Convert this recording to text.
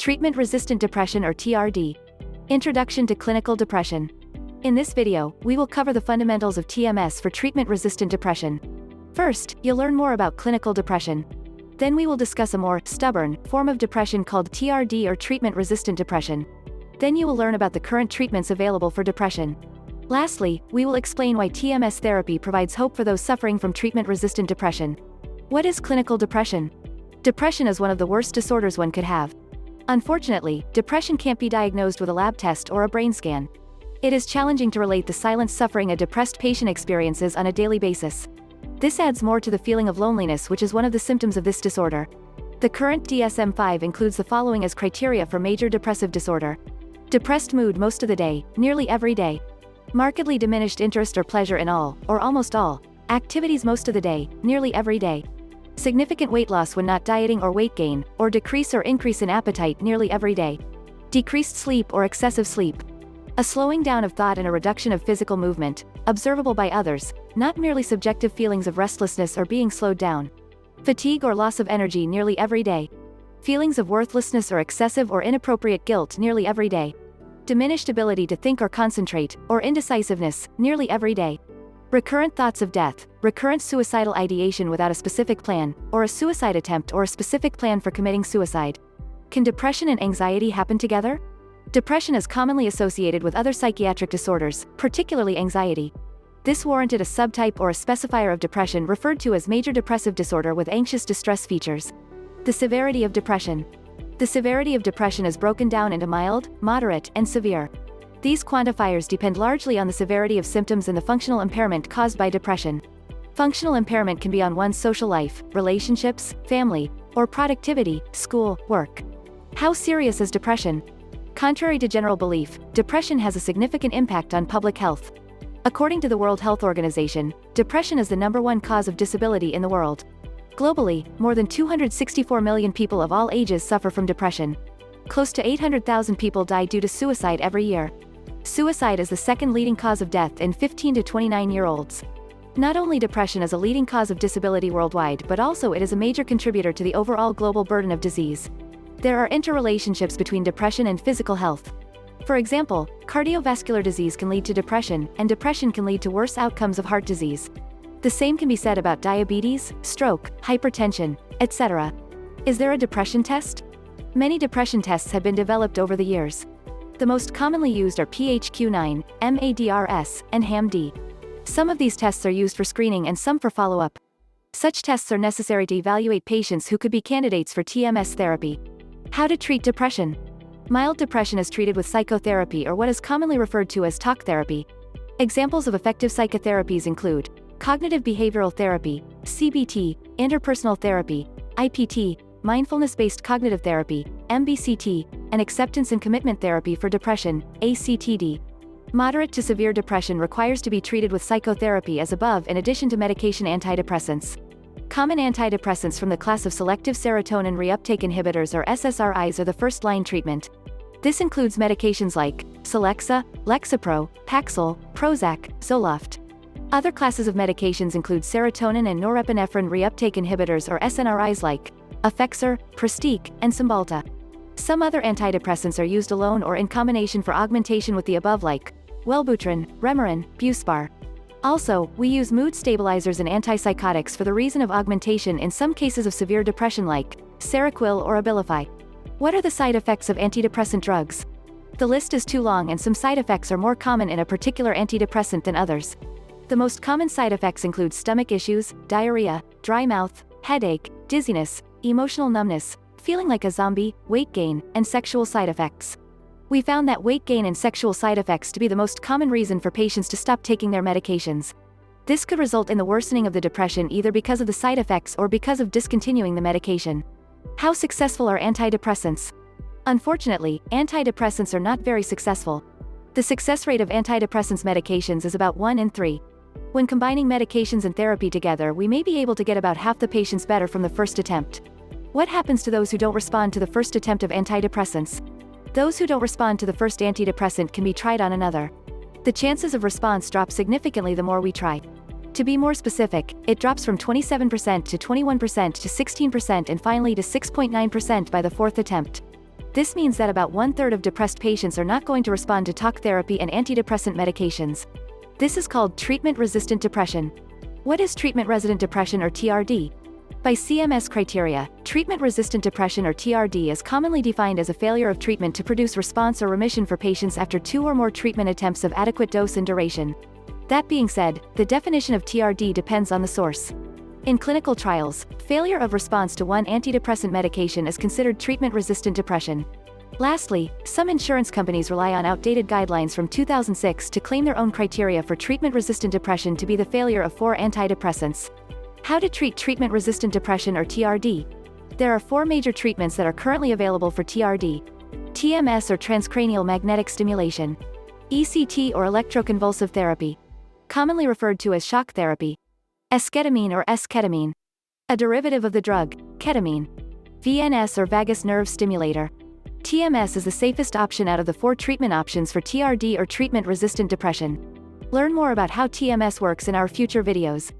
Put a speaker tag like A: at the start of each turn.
A: Treatment-resistant depression or TRD. Introduction to clinical depression. In this video, we will cover the fundamentals of TMS for treatment-resistant depression. First, you'll learn more about clinical depression. Then we will discuss a more stubborn form of depression called TRD or treatment-resistant depression. Then you will learn about the current treatments available for depression. Lastly, we will explain why TMS therapy provides hope for those suffering from treatment-resistant depression. What is clinical depression? Depression is one of the worst disorders one could have. Unfortunately, depression can't be diagnosed with a lab test or a brain scan. It is challenging to relate the silent suffering a depressed patient experiences on a daily basis. This adds more to the feeling of loneliness, which is one of the symptoms of this disorder. The current DSM-5 includes the following as criteria for major depressive disorder. Depressed mood most of the day, nearly every day. Markedly diminished interest or pleasure in all, or almost all, activities most of the day, nearly every day. Significant weight loss when not dieting or weight gain, or decrease or increase in appetite nearly every day. Decreased sleep or excessive sleep. A slowing down of thought and a reduction of physical movement, observable by others, not merely subjective feelings of restlessness or being slowed down. Fatigue or loss of energy nearly every day. Feelings of worthlessness or excessive or inappropriate guilt nearly every day. Diminished ability to think or concentrate, or indecisiveness, nearly every day. Recurrent thoughts of death, recurrent suicidal ideation without a specific plan, or a suicide attempt or a specific plan for committing suicide. Can depression and anxiety happen together? Depression is commonly associated with other psychiatric disorders, particularly anxiety. This warranted a subtype or a specifier of depression referred to as major depressive disorder with anxious distress features. The severity of depression. The severity of depression is broken down into mild, moderate, and severe. These quantifiers depend largely on the severity of symptoms and the functional impairment caused by depression. Functional impairment can be on one's social life, relationships, family, or productivity, school, work. How serious is depression? Contrary to general belief, depression has a significant impact on public health. According to the World Health Organization, depression is the #1 cause of disability in the world. Globally, more than 264 million people of all ages suffer from depression. Close to 800,000 people die due to suicide every year. Suicide is the second leading cause of death in 15 to 29-year-olds. Not only depression is a leading cause of disability worldwide, but also it is a major contributor to the overall global burden of disease. There are interrelationships between depression and physical health. For example, cardiovascular disease can lead to depression, and depression can lead to worse outcomes of heart disease. The same can be said about diabetes, stroke, hypertension, etc. Is there a depression test? Many depression tests have been developed over the years. The most commonly used are PHQ-9, MADRS, and HAM-D. Some of these tests are used for screening and some for follow-up. Such tests are necessary to evaluate patients who could be candidates for TMS therapy. How to treat depression? Mild depression is treated with psychotherapy or what is commonly referred to as talk therapy. Examples of effective psychotherapies include cognitive behavioral therapy, CBT, interpersonal therapy, IPT, mindfulness-based cognitive therapy, MBCT, and acceptance and commitment therapy for depression, ACTD. Moderate to severe depression requires to be treated with psychotherapy as above in addition to medication antidepressants. Common antidepressants from the class of selective serotonin reuptake inhibitors or SSRIs are the first-line treatment. This includes medications like Celexa, Lexapro, Paxil, Prozac, Zoloft. Other classes of medications include serotonin and norepinephrine reuptake inhibitors or SNRIs like Effexor, Pristiq, and Cymbalta. Some other antidepressants are used alone or in combination for augmentation with the above like Wellbutrin, Remeron, Buspar. Also, we use mood stabilizers and antipsychotics for the reason of augmentation in some cases of severe depression like Seroquel or Abilify. What are the side effects of antidepressant drugs? The list is too long and some side effects are more common in a particular antidepressant than others. The most common side effects include stomach issues, diarrhea, dry mouth, headache, dizziness, emotional numbness, feeling like a zombie, weight gain, and sexual side effects. We found that weight gain and sexual side effects to be the most common reason for patients to stop taking their medications. This could result in the worsening of the depression either because of the side effects or because of discontinuing the medication. How successful are antidepressants? Unfortunately, antidepressants are not very successful. The success rate of antidepressants medications is about 1 in 3. When combining medications and therapy together, we may be able to get about half the patients better from the first attempt. What happens to those who don't respond to the first attempt of antidepressants? Those who don't respond to the first antidepressant can be tried on another. The chances of response drop significantly the more we try. To be more specific, it drops from 27% to 21% to 16% and finally to 6.9% by the fourth attempt. This means that about 1/3 of depressed patients are not going to respond to talk therapy and antidepressant medications. This is called treatment-resistant depression. What is treatment-resistant depression or TRD? By CMS criteria, treatment-resistant depression or TRD is commonly defined as a failure of treatment to produce response or remission for patients after 2 or more treatment attempts of adequate dose and duration. That being said, the definition of TRD depends on the source. In clinical trials, failure of response to one antidepressant medication is considered treatment-resistant depression. Lastly, some insurance companies rely on outdated guidelines from 2006 to claim their own criteria for treatment-resistant depression to be the failure of 4 antidepressants. How to treat treatment-resistant depression or TRD? There are 4 major treatments that are currently available for TRD. TMS or Transcranial Magnetic Stimulation. ECT or electroconvulsive therapy. Commonly referred to as shock therapy. Esketamine or S-ketamine. A derivative of the drug, ketamine. VNS or vagus nerve stimulator. TMS is the safest option out of the 4 treatment options for TRD or treatment-resistant depression. Learn more about how TMS works in our future videos.